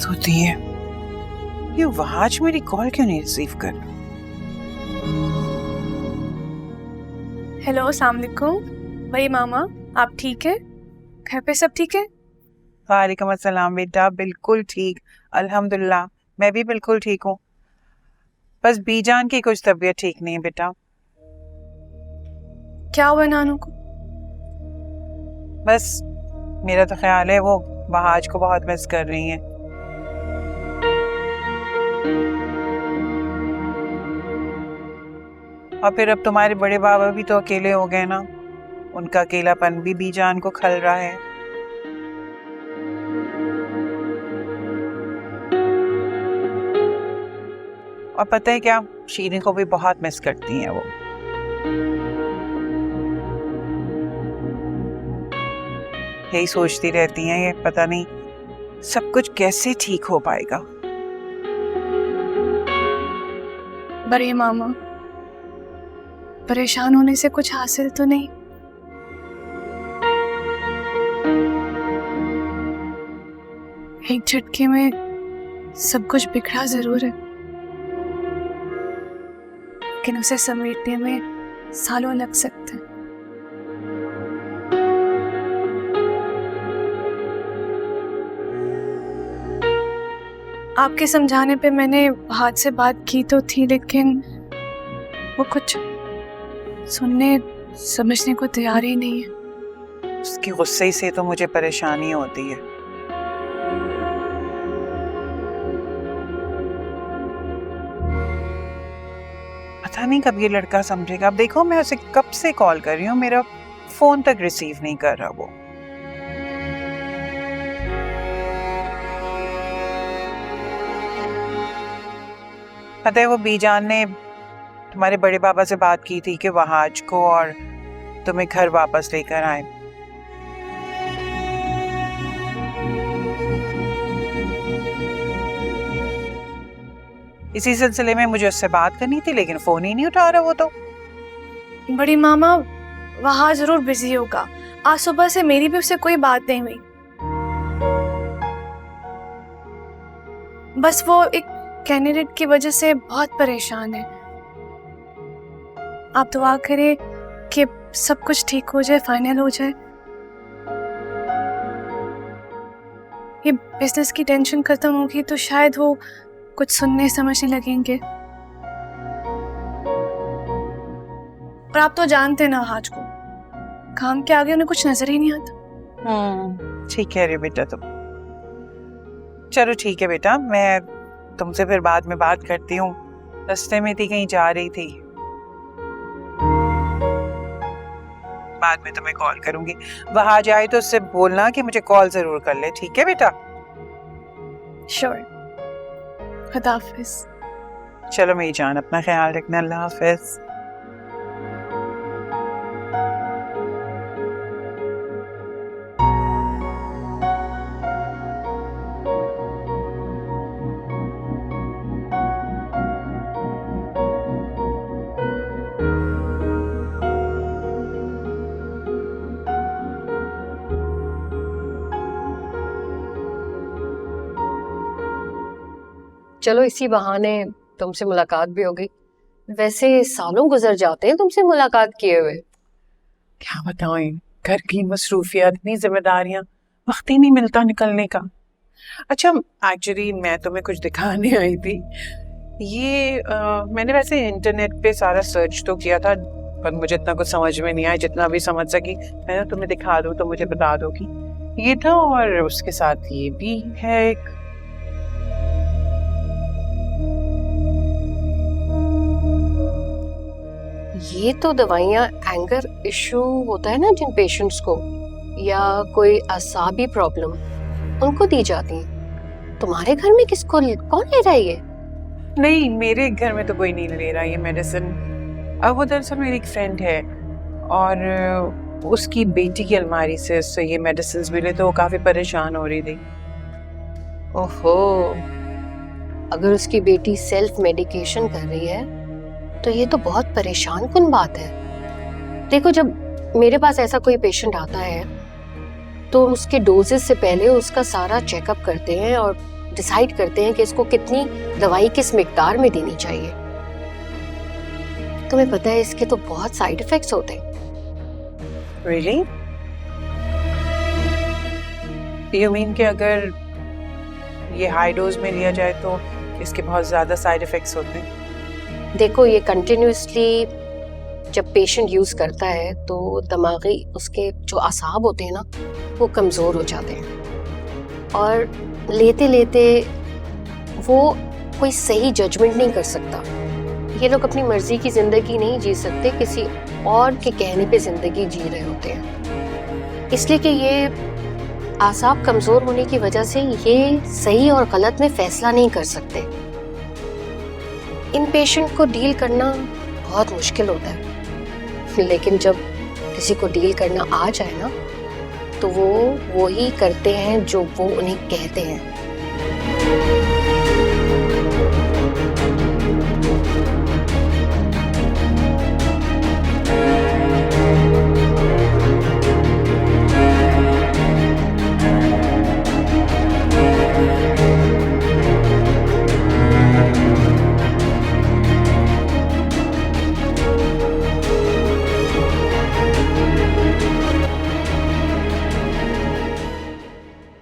होती है। ये वहाज मेरी कॉल क्यों नहीं रिसीव कर रहा? हेलो, अस्सलाम वालेकुम। भाई मामा, आप ठीक है? घर पे सब ठीक है? वालेकुम अस्सलाम बेटा, बिल्कुल ठीक, अल्हम्दुलिल्लाह। मैं भी बिल्कुल ठीक हूँ। बस बीजान की कुछ तबीयत ठीक नहीं है बेटा। क्या हुआ नानू को? बस मेरा तो ख्याल है वो वहाज को बहुत मिस कर रही हैं। और फिर अब तुम्हारे बड़े बाबा भी तो अकेले हो गए ना, उनका अकेलापन भी बीजान को खल रहा है। और पता है क्या, शीरीन को भी बहुत मिस करती हैं वो। यही सोचती रहती हैं, ये पता नहीं सब कुछ कैसे ठीक हो पाएगा। बड़े मामा, परेशान होने से कुछ हासिल तो नहीं? एक झटके में सब कुछ बिखरा जरूर है, लेकिन उसे समेटने में सालों लग सकते हैं। आपके समझाने पे मैंने हाथ से बात की तो थी, लेकिन वो कुछ सुनने समझने को तैयार ही नहीं है। उसके गुस्से से तो मुझे परेशानी होती है। पता नहीं कब ये लड़का समझेगा। अब देखो, मैं उसे कब से कॉल कर रही हूँ, मेरा फोन तक रिसीव नहीं कर रहा वो। पता है वो बीजान ने तुम्हारे बड़े बाबा से बात की थी कि वहाज को और तुम्हें घर वापस लेकर आए। इसी सिलसिले में मुझे उससे बात करनी थी, लेकिन फोन ही नहीं उठा रहा वो तो। बड़ी मामा, वहां जरूर बिजी होगा। आज सुबह से मेरी भी उससे कोई बात नहीं हुई। बस वो एक कैंडिडेट की वजह से बहुत परेशान है। आप दुआ करें कि सब कुछ ठीक हो जाए, फाइनल हो जाए। ये बिजनेस की टेंशन खत्म होगी तो शायद वो कुछ सुनने समझने लगेंगे। और आप तो जानते ना हाज को, काम के आगे उन्हें कुछ नजर ही नहीं आता। ठीक कह रही हो बेटा तुम। चलो ठीक है बेटा, मैं तुमसे फिर बाद में बात करती हूँ। रास्ते में थी, कहीं जा रही थी, बाद में तुम्हें कॉल करूंगी। वहां जाए तो उससे बोलना कि मुझे कॉल जरूर कर ले, ठीक है बेटा? श्योर। खुदा हाफिज। चलो मेरी जान, अपना ख्याल रखना। अल्लाह हाफिज। चलो इसी बहाने तुमसे मुलाकात भी हो गई। वैसे सालों गुजर जाते हैं तुमसे मुलाकात किए हुए। क्या बताएं, घर की मसरूफियत, इतनी जिम्मेदारियां, वक्त ही नहीं मिलता निकलने का। अच्छा, एक्चुअली मैं तुम्हें कुछ दिखाने आई थी। ये मैंने वैसे इंटरनेट पे सारा सर्च तो किया था, पर मुझे इतना कुछ समझ में नहीं आया। जितना भी समझ सकी मैं तुम्हें दिखा दूं तो मुझे बता दो कि ये था। और उसके साथ ये भी है एक। ये तो दवाइयाँ एंगर इशू होता है ना जिन पेशेंट्स को, या कोई असाबी प्रॉब्लम, उनको दी जाती हैं। तुम्हारे घर में किसको, कौन ले रहा है ये? नहीं, मेरे घर में तो कोई नहीं ले रहा ये मेडिसिन। अब वो दरअसल मेरी एक फ्रेंड है और उसकी बेटी की अलमारी से उससे ये मेडिसिन मिले तो वो काफी परेशान हो रही थी। ओहो, अगर उसकी बेटी सेल्फ मेडिकेशन कर रही है तो ये तो बहुत परेशान कुन बात है। देखो, जब मेरे पास ऐसा कोई पेशेंट आता है तो उसके डोजेस से पहले उसका सारा चेकअप करते हैं और डिसाइड करते हैं कि इसको कितनी दवाई किस मिकदार में देनी चाहिए। तुम्हें पता है इसके तो बहुत साइड इफेक्ट्स होते हैं। Really? You mean कि अगर ये हाई डोज में लिया जाए तो इसके बहुत ज़्यादा साइड इफ़ेक्ट्स होते हैं? देखो ये कंटिन्यूसली जब पेशेंट यूज करता है तो दिमागी उसके जो आसाब होते हैं ना वो कमज़ोर हो जाते हैं और लेते लेते वो कोई सही जजमेंट नहीं कर सकता। ये लोग अपनी मर्जी की ज़िंदगी नहीं जी सकते, किसी और के कहने पे ज़िंदगी जी रहे होते हैं। इसलिए कि ये आसाब कमज़ोर होने की वजह से ये सही और गलत में फैसला नहीं कर सकते। इन पेशेंट को डील करना बहुत मुश्किल होता है, लेकिन जब किसी को डील करना आ जाए ना तो वो ही करते हैं जो वो उन्हें कहते हैं।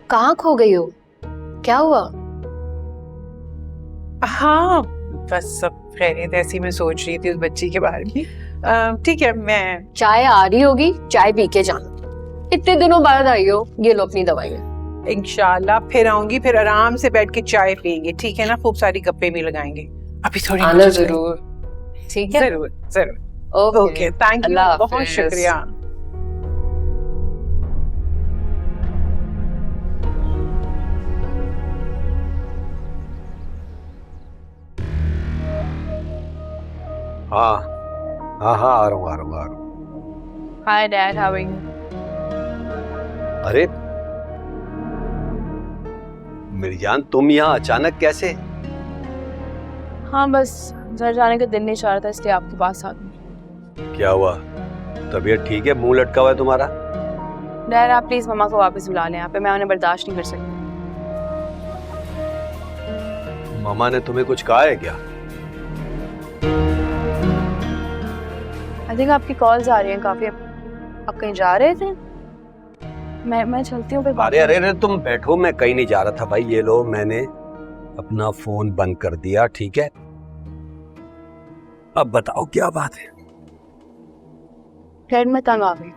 कहाँ खो गई हो? क्या हुआ? हाँ बस सब खैरियत, ऐसी मैं सोच रही थी उस बच्ची के बारे में। ठीक है, मैं चाय आ रही होगी, चाय पी के जाना। इतने दिनों बाद आई हो, ये लो अपनी दवाइयाँ। इंशाल्लाह फिर आऊंगी, फिर आराम से बैठ के चाय पियेंगे, ठीक है ना? खूब सारी गप्पे भी लगाएंगे। अभी थोड़ी आना जरूर, ठीक है? जरूर जरूर। ओके, थैंक यू, बहुत शुक्रिया। हाँ हाँ हाँ, आ रहा हूँ। Hi Dad, how are you? अरे मेरी जान, तुम यहाँ अचानक कैसे? हाँ बस घर जाने का दिल नहीं चाह रहा था, इसलिए आपके पास आ गई। क्या हुआ? तबीयत ठीक है? मुंह लटका हुआ है तुम्हारा। डैड आप प्लीज मम्मा को वापस बुला लें, यहाँ पे मैं उन्हें बर्दाश्त नहीं कर सकती। मामा ने तुम्हें कुछ कहा है क्या? आई थिंक आपकी कॉल्स आ रही हैं काफी। आप कहीं जा रहे थे? मैं चलती हूँ फिर। अरे अरे अरे तुम बैठो, मैं कहीं नहीं जा रहा था भाई। ये लो, मैंने अपना फोन बंद कर दिया, ठीक है? अब बताओ क्या बात है? डैड मैं तंग आ गई,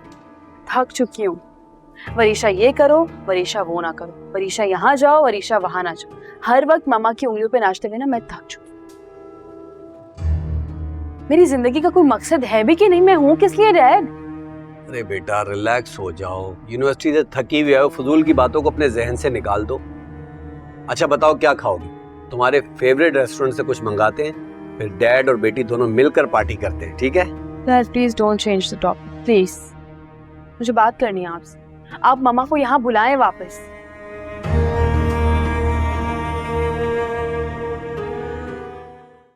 थक चुकी हूँ। वरीशा ये करो, वरीशा वो ना करो, वरीशा यहाँ जाओ, वरीशा वहां ना जाओ। हर वक्त मामा की उंगलियों पे नाचते हुए ना मैं थक चुकी। मेरी जिंदगी का कोई मकसद है भी कि नहीं? मैं हूँ किस लिए डैड? अरे बेटा रिलैक्स हो जाओ, यूनिवर्सिटी से थकी हुई हो, फजूल की बातों को अपने जहन से निकाल दो। अच्छा बताओ क्या खाओगी? तुम्हारे फेवरेट रेस्टोरेंट से कुछ मंगाते हैं, फिर डैड और बेटी दोनों मिलकर पार्टी करते हैं, ठीक है? Dad please don't change the topic please. मुझे बात करनी है आपसे। आप मामा को यहाँ बुलाएं वापस।